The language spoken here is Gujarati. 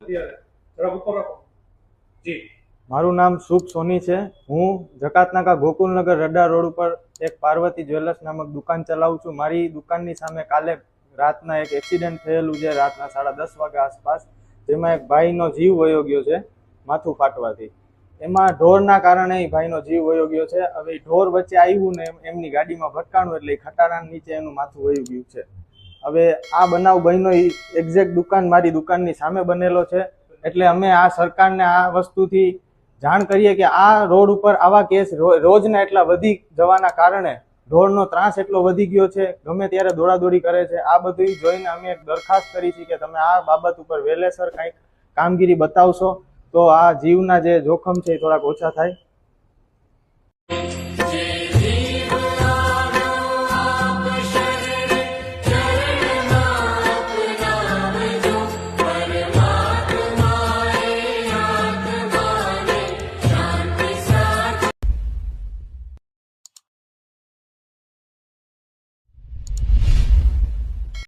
અત્યારે જરા ઉપર રાખો જી। મારું નામ શુભ સોની છે। હું જકાતનાકા ગોકુલનગર રડા રોડ ઉપર એક પાર્વતી જ્વેલર્સ નામક દુકાન ચલાવું છું। મારી દુકાનની સામે કાલે રાતના એક એક્સિડન્ટ થયેલું છે, રાતના 10:30 વાગ્યા આસપાસ, જેમાં એક ભાઈનો જીવ વયો ગયો છે માથું ફાટવાથી। એમાં ઢોરના કારણે ભાઈનો જીવ વયો ગયો છે। હવે ઢોર વચ્ચે આવ્યું ને એમની ગાડીમાં ભટકાણું એટલે ખટારાના નીચે એનું માથું વયું ગયું છે। હવે આ બનાવ બન્યો એક્ઝેક્ટ મારી દુકાનની સામે બનેલો છે, એટલે અમે આ સરકારને આ વસ્તુથી જાણ કરીએ કે આ રોડ ઉપર આવા કેસ રોજના એટલા વધી જવાના કારણે ઢોરનો ત્રાસ એટલો વધી ગયો છે, ગમે ત્યારે દોડાદોડી કરે છે। આ બધું જોઈને અમે એક દરખાસ્ત કરી છે કે તમે આ બાબત ઉપર વહેલેસર કંઈક કામગીરી બતાવશો તો આ જીવના જે જોખમ છે એ થોડાક ઓછા થાય।